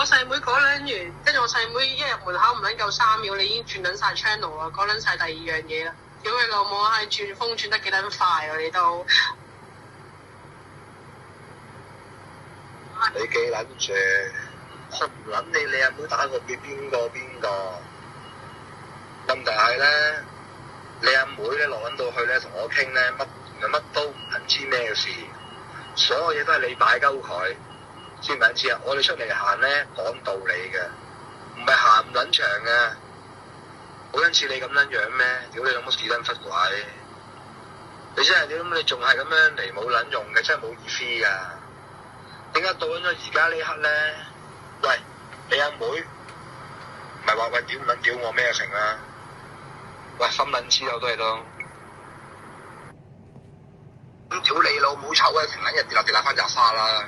細妹講撚完，跟住我細妹一入門口唔撚夠3秒，你已經轉撚晒 channel 啊，講撚晒第二樣嘢啦。屌你老母係轉風轉得幾撚快啊！你都你記撚住，我唔撚你阿妹打過俾邊個？問題係咧，你阿妹咧落撚到去咧同我傾咧，乜都唔撚知咩事，所有嘢都係你擺鳩佢，知唔知啊？我哋出嚟行咧講道理嘅，唔係行唔撚長嘅。好撚似你咁撚樣咩？屌你老母屎撚忽鬼！你真係你仲係咁樣嚟冇撚用嘅，真係冇意思噶。點解到咗而家呢刻咧？喂，你阿妹唔係話喂屌唔撚屌我咩成啦？喂，心撚黐有都係都。咁屌你老母臭啊！成撚日跌落翻扎沙啦。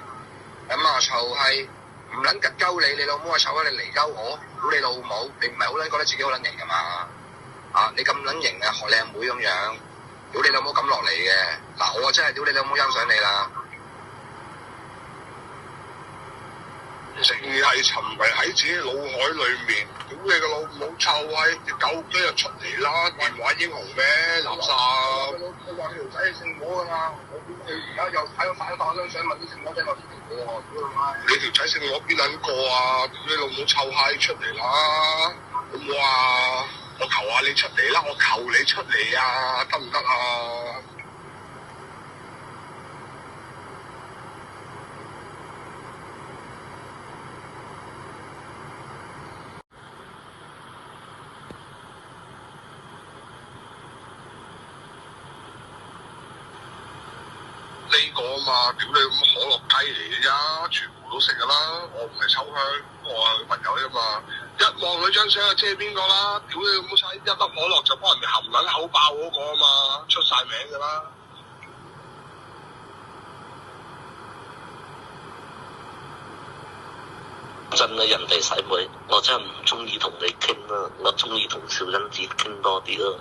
咁啊臭係唔撚吉鳩你，你老母啊臭啊！你嚟鳩我，屌你老母！你唔係好撚覺得自己好撚型噶嘛？啊，你咁撚型啊，學你阿妹咁樣，屌你老母咁落嚟嘅。嗱，我真係屌你老母欣賞你啦。淨係沉迷喺自己腦海裏面，屌你個老母臭閪！隻狗今日出嚟啦，電話英雄咩垃圾？我話條仔係姓我噶嘛，我估佢而家又睇到快咗張相，問啲姓我仔話姓我喎，屌你媽！你條仔姓我邊撚個啊？屌你老母臭閪出嚟啦！好唔好啊？我求下你出嚟啦，我求你出嚟啊，得唔得啊？呢個啊嘛，屌你咁可樂雞嚟嘅啫，全部都識噶啦。我唔係秋香，我係佢朋友啫嘛。一望佢張相就知係邊個啦。屌你咁細一粒可樂就幫人哋含撚口爆嗰個啊嘛，出晒名噶啦。真係人哋細妹，我真係唔中意同你傾啦，我中意同小欣子傾多啲啦。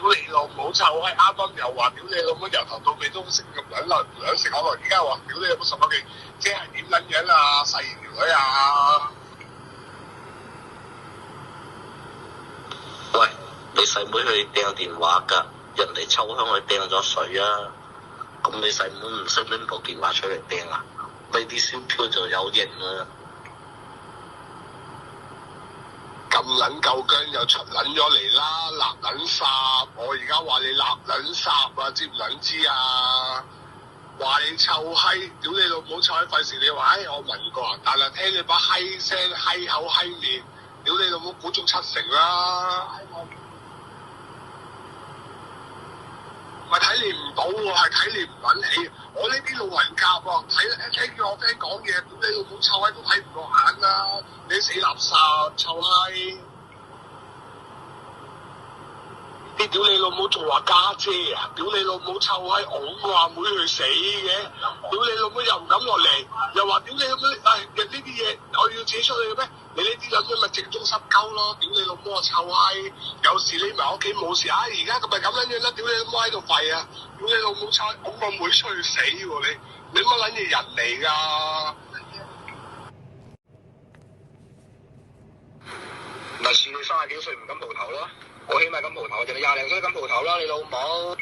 屌你老母臭閪！啱啱又話屌你老母由頭到尾都識咁撚耐兩食口耐，而家話屌你有冇十個幾？即係點撚樣啊？細條女啊！喂，你細妹去掟電話㗎，人哋秋香去掟咗水啊！咁你細妹唔識拎部電話出嚟掟啊？呢啲燒票就有型啦！咁撚夠薑又出撚咗嚟啦，立撚霎！我而家話你立撚霎啊，知唔撚知啊？話你臭閪，屌你老母臭閪！費事你話，我聞過啊，但係聽你把閪聲、閪口、閪面，屌你老母估足7成啦！唔係睇你唔到喎，係睇你唔撚起。我呢啲路人甲喎，聽住我 friend 講嘢，屌你老母臭閪都睇唔過眼啦！你死垃圾臭閪！你屌你老母仲話家姐啊！屌你老母臭閪，我阿妹去死嘅！屌你老母又唔敢落嚟，又話屌你老母，呢啲嘢我要自己出去嘅咩？你呢啲咁樣咪正宗濕鳩咯！屌你老母啊臭閪！有時匿埋屋企冇事，而家咁咪咁撚樣啦！屌你老母喺度吠啊！屌你老母臭，我個妹出去死喎你乜撚嘢人嚟㗎？咪似你30幾歲唔敢蒲頭咯，我起碼敢蒲頭，就你20零歲敢蒲頭啦，你老母！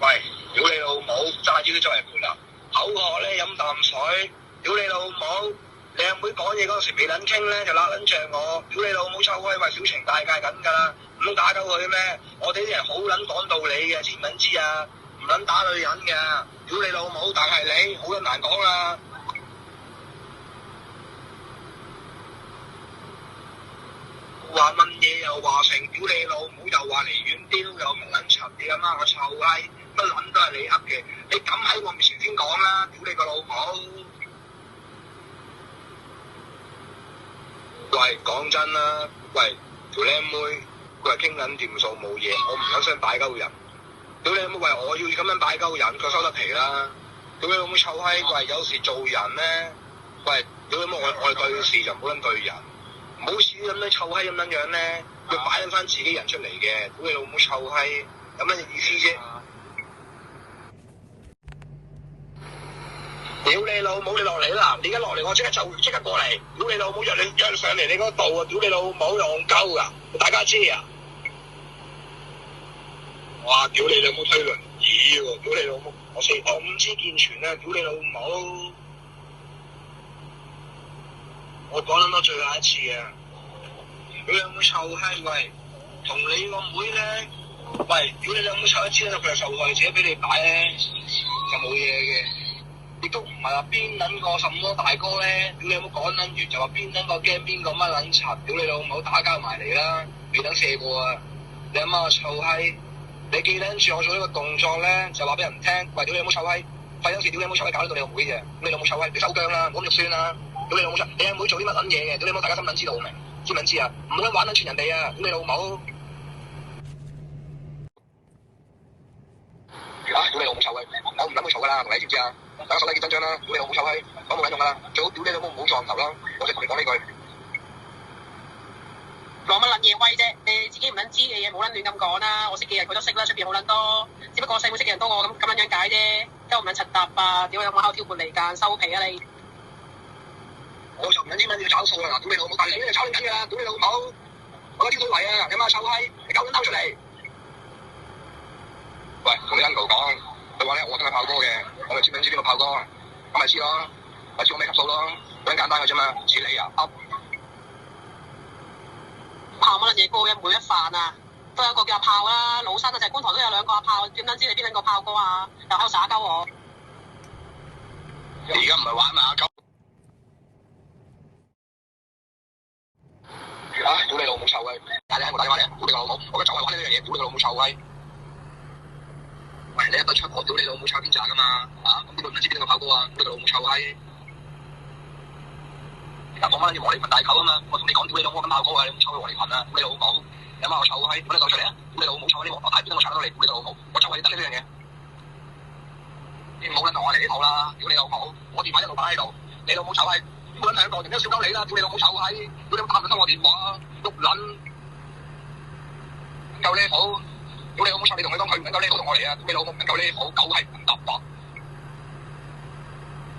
喂，屌你老母，揸住佢作為伴啊！口渴咧飲啖水，屌你老母！你阿妹講嘢嗰時未撚傾咧，就揦撚着我，屌你老母臭閪！喂，小情大戒緊㗎啦，唔通打鳩佢咩？我哋啲人好撚講道理嘅，知唔知啊？唔撚打女人嘅，屌你老母！但係你好撚難講啦。話問嘢又話成，屌你老母又話離遠啲，又唔撚柒你阿媽個臭閪，乜撚都係你噏嘅，你敢喺我面前先講啦，屌你個老母！喂，講真啦，喂，條靚妹，佢係傾緊掂數冇嘢，我唔撚想擺鳩人，屌你老母！喂，我要咁樣擺鳩人，佢收得皮啦，屌你老母臭閪！喂，有時做人咧，喂，屌你老母我對事就唔好撚對人。唔好似咁樣臭閪咁樣樣咧，要擺翻自己人出嚟嘅，屌你老母臭閪！有乜意思啫？屌你老母！你落嚟啦！你而家落嚟，我即刻過嚟！屌你老母！約你上嚟你嗰度啊！屌你老母！戇鳩噶！大家知啊！哇！屌你老母推輪椅喎！屌你老母！我五肢健全啊！屌你老母！我講撚多最後一次啊！屌你老母臭閪喂！同你個妹咧，喂！屌你老母臭一知啦！佢係受害者俾你擺咧，就冇嘢嘅。亦都唔係話邊撚個什麼大哥咧，屌你有冇講撚完就話邊撚個驚邊個乜撚柒，屌你老母打交埋嚟啦，未等射過啊！你阿媽臭閪，你記撚住我做呢個動作咧，就話俾人聽，喂屌你有冇臭閪，費有時屌你有冇臭閪搞到你個妹嘅，咁你老母臭閪，你收姜啦，唔好咁肉酸啦，屌你老母臭，你阿妹做啲乜撚嘢嘅，屌你老母大家心撚知道明，知唔知啊？唔好玩撚串人哋啊，屌你老母！屌你老母臭閪，我唔等佢嘈噶啦，同你知唔知啊？大家手底結真章啦，屌你老母臭閪，講冇撚用噶啦，最好屌你老母唔好撞頭啦，我就同你講呢句。講乜撚嘢威啫？你自己唔撚知嘅嘢冇撚亂咁講啦，我識嘅人佢都識啦，出邊好撚多，只不過社會識嘅人多我咁樣解啫，都唔撚柒搭啊！屌有冇考挑撥離間收皮啊你！我就唔撚知乜要找數啊！屌你老母，但係你係炒緊㗎啦！屌你老母，我一啲都嚟啊！你媽臭閪，你狗撚兜出嚟！喂，同你 uncle 講，佢話咧我真係炮哥嘅，我咪知唔知邊個炮哥？咁咪知咯，咪知我咩級數咯，好簡單嘅啫嘛，似你啊噏。炮乜撚嘢高嘅每一飯啊，都有一個叫阿炮啦，老生啊，就係觀塘都有兩個阿炮，點撚知你邊撚個炮哥啊？又喺度耍鳩我。而家唔係玩嘛，鳩。屌你老母臭閪！打你喺度打電話嚟啊！屌你個老母！我嘅就係玩呢樣嘢，屌你個老母臭閪！喂，你一對出我屌你老母臭邊扎噶嘛？啊，咁邊度唔知邊個炮哥啊？屌你個老母臭閪！而家講翻要和你群大狗啊嘛！我同你講屌你老母咁炮哥啊！你唔臭去和你群啊！屌你老母！有冇我臭閪？揾你講出嚟啊！屌你老母臭閪！你我睇邊個搶到你？屌你個老母！我就係得呢樣嘢。你唔好撚同我嚟呢套啦！屌你老母！我電話一路擺喺度，你老母臭閪！冇撚兩個，人都笑鳩你啦！屌你老母臭閪！屌你打唔得我電話，碌撚！唔夠呢好！屌你老母臭！你同佢講佢唔夠呢好同我嚟啊！屌你老母唔夠呢好，狗係唔搭白！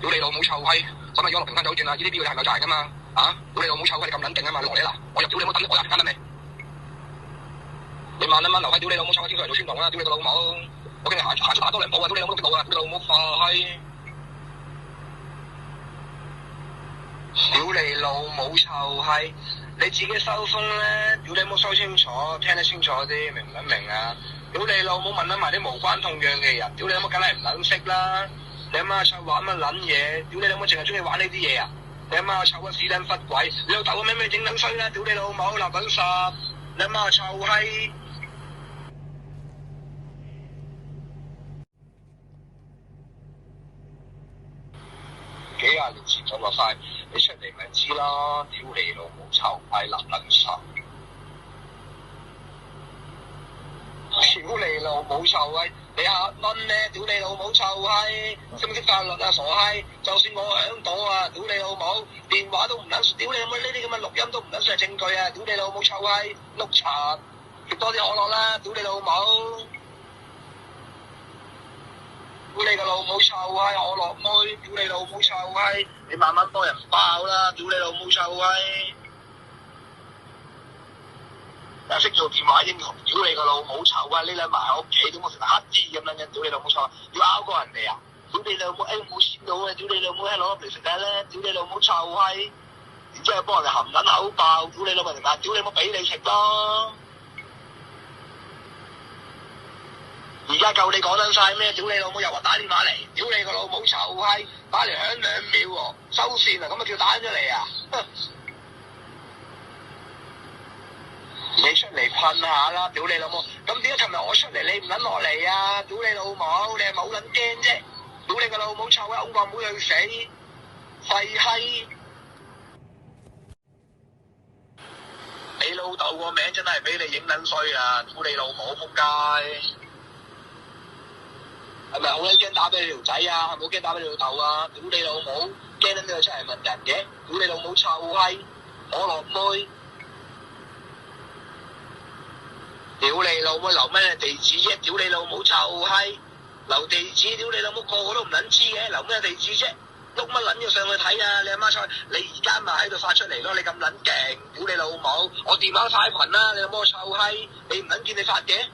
屌你老母臭閪！使乜養落平山酒店啊？呢啲標係咪賺噶嘛？啊！屌你老母臭閪！你咁撚勁啊嘛！你落嚟啦！我入屌你老母等，我入間等你。你萬撚蚊留喺屌你老母臭閪！天水圍做宣傳啦！屌你個老母！我驚你行出大多兩步啊！屌你老母激到啊！屌你老母化閪！屌你老母臭閪！你自己收風咧，屌你冇收清楚，聽得清楚啲，明唔明啊？屌你老母問得埋啲無關痛癢嘅人，屌你老母梗係唔撚識啦！你阿媽臭玩乜撚嘢？屌你老母淨係中意玩呢啲嘢啊！你阿媽臭個屎撚忽鬼！你老豆個咩咩整撚衰啦！屌你老母立撚實！你阿媽臭閪！幾廿年前就落晒，你出嚟咪知啦！屌你老母臭閪立撚實！屌你老母臭閪！你8蚊咩？屌你老母臭閪！識唔識法律啊傻閪？就算我響到啊，屌你老母！電話都唔撚，屌你老母呢啲咁嘅錄音都唔撚算係證據啊！屌你老母臭閪！碌柒！食多啲可樂啦！屌你老母！屌你個老母臭閪！可樂妹！屌你老母臭閪！你慢慢幫人爆啦！屌你老母臭閪！又識做電話英雄，屌你個老母臭啊！你兩埋喺屋企，點我成日乞衣咁樣嘅，屌你老母臭！要拗過人哋啊！屌你老母，冇錢到啊！屌你老母，攞嚟食下咧！屌你老母臭閪！然之後幫人哋含撚口爆，屌你老母明白？屌你老母俾你食咯！而家夠你講撚晒咩？屌你老母又話打電話嚟，屌你個老母臭閪！打嚟響2秒喎，收線啊！咁啊叫打咗嚟啊！你出嚟噴下啦！屌你老母！咁點解尋日我出嚟你唔撚落嚟啊？屌你老母！你係冇撚驚啫！屌你個老母臭啊！㧬個妹去死！廢閪！你老豆個名真係俾你影撚衰啊！屌你老母仆街！係咪好撚驚打俾你條仔啊？係咪好驚打俾你老豆啊？屌你老母！驚撚你出嚟問人嘅？屌你老母臭閪！可樂妹！屌你老母，留咩地址啫？屌你老母臭閪！留地址，屌你老母個個都唔撚知嘅，留咩地址啫？碌乜撚嘢上去睇啊！你阿媽菜，你而家咪喺度發出嚟咯！你咁撚勁，屌你老母！我電話快群啦！你老母臭閪！你唔撚見你發嘅？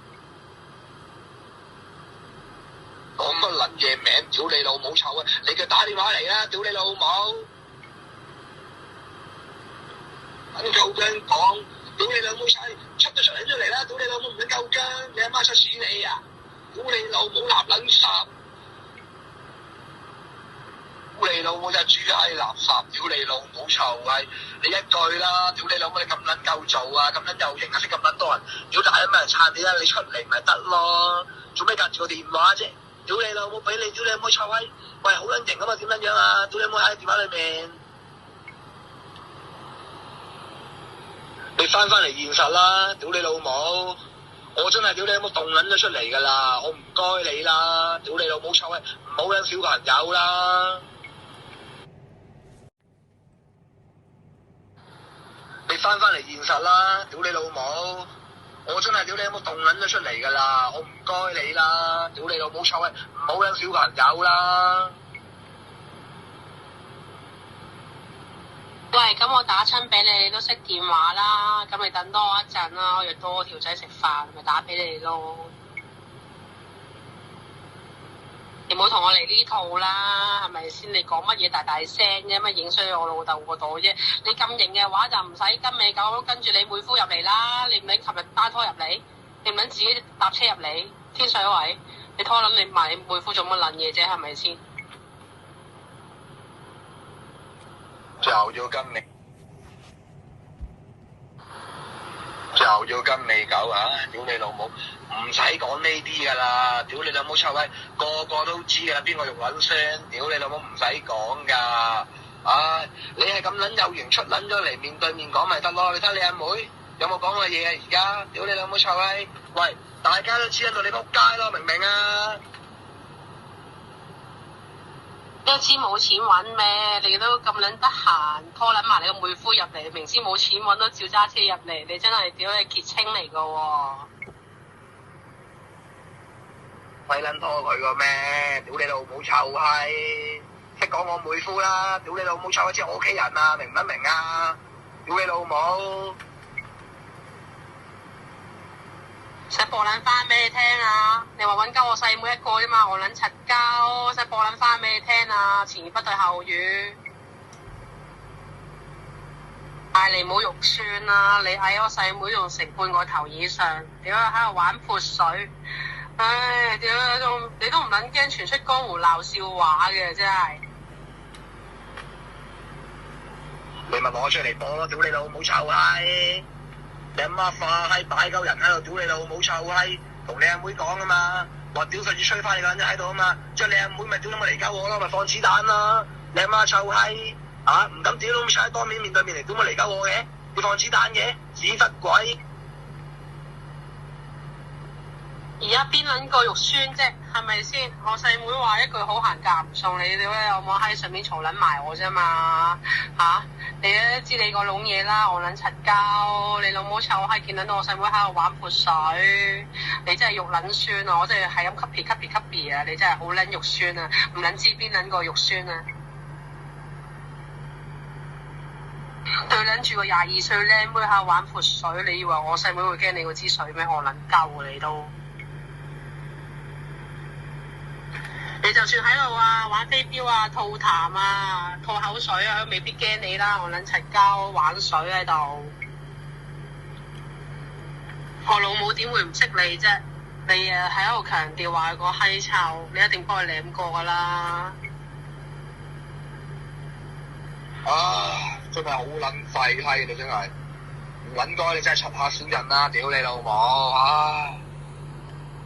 講乜撚嘢名？屌你老母臭啊！你就打電話嚟啦！屌你老母！撚夠薑講，屌你老母臭！出嚟啦！屌你老母唔撚夠薑！你阿媽出屎你啊！屌你老母垃撚圾！屌你老母就豬閪垃圾！屌你老母臭閪！你一句啦！屌你老母你咁撚夠做啊！咁撚有型啊！識咁撚多人！屌大有咩人撐你啊？你出嚟咪得咯！做咩隔住個電話啫？屌你老母俾你！屌你老母臭閪！喂，好撚型啊嘛！點撚樣啊？屌你老母喺電話裏面！你翻嚟現實啦！屌你老母！我真係屌你老母動撚咗出嚟㗎啦！我唔該你啦！屌你老母臭閪！唔好有小朋友啦！你翻嚟現實啦！屌你老母！我真係屌你老母動撚咗出嚟㗎啦！我唔該你啦！屌你老母臭閪！唔好有小朋友啦！喂，咁我打親俾你，你都識電話啦，咁你等多我一陣啦，我約到我條仔食飯，咪打俾你咯。你唔好同我嚟呢套啦，係咪先？你講乜嘢大聲啫？乜影衰我老豆個朵啫？你咁型嘅話就唔使跟尾狗跟住你妹夫入嚟啦，你唔撚琴日單拖入嚟，你唔撚自己搭車入嚟天水圍，你拖撚你埋你妹夫做乜撚嘢啫？係咪先？就要跟你狗啊！屌你老母，唔使講呢啲噶啦！屌你老母臭閪，個個都知噶啦，邊個肉撚聲？屌你老母唔使講噶！你係咁撚有型出撚咗嚟面對面講咪得咯？你睇你阿妹有冇講過嘢啊？而家屌你老母臭閪！喂，大家都知喺度你仆街咯，明唔明啊？都知冇錢揾咩？你都咁撚得閒，拖撚埋你個妹夫入嚟，明知冇錢揾都照揸車入嚟，你真係屌你傑青嚟噶喎！咪撚拖佢個咩？屌你老母臭閪！識講我妹夫啦！屌你老母臭閪，知我屋企人啊？明唔明啊？屌你老母！使播撚翻俾你聽啊！你話揾鳩我細妹一個啫嘛，我撚柒鳩，使播撚翻俾你聽啊！前言不對後語，嗌你唔好肉酸啦！你嗌我細妹仲成半個頭以上，屌喺度玩潑水，唉！屌你都唔撚驚傳出江湖鬧笑話嘅真係。你咪攞出嚟播咯！屌你老母臭閪！你阿媽化閪擺鳩人喺度，屌你老母臭閪！同你阿妹講啊嘛，話屌上次吹翻你個人喺度啊嘛，之後你阿妹咪屌你咪嚟鳩我咯，咪放子彈啦！你阿媽臭閪唔敢屌老母臭閪，當面面對面嚟屌咪嚟鳩我嘅，要放子彈嘅，屎忽鬼！而家邊撚個肉酸啫，係咪先？我細妹話一句好閒夾唔送你，你有冇喺上面嘈撚埋我啫嘛？你都知你個籠嘢啦，我撚柒交，你老母臭閪見撚到我細妹喺度玩潑水，你真係肉撚酸啊！我真係係咁吸皮啊！你真係好撚肉酸啊！唔撚知邊撚個肉酸啊！對撚住個22歲靚妹喺度玩潑水，你以為我細妹會驚你嗰支水咩？我撚鳩你都〜你就算喺度玩飛鏢啊、吐痰啊、吐口水啊，都未必驚你啦！我撚柒交玩水喺度，我老母點會唔識你啫？你喺度強調話個閪臭，你一定幫佢舐過噶啦！真係好撚廢閪你真係，唔撚該你真係柒下小人啦！屌你老母，好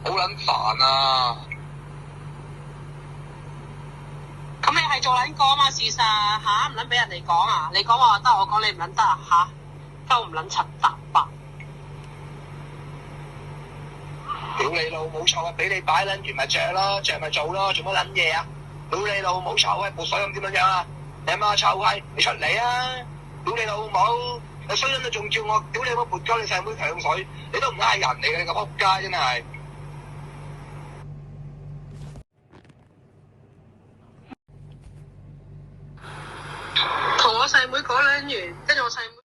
撚煩啊！咁你係做撚過啊嘛？事實唔撚俾人哋講啊！你講話得，我講你唔撚得啊鳩唔撚柒答白！屌你老母臭啊！俾你擺撚完咪着咯，着咪做咯，做乜撚嘢啊？屌你老母臭啊！潑水咁點樣啊？你阿媽臭閪，你出嚟啊！屌你老母！你衰人都仲叫我屌你有冇撥鳩你細妹搶水，你都唔嗌人嚟嘅，你個仆街真係。同我細妹講兩完，跟住我細妹。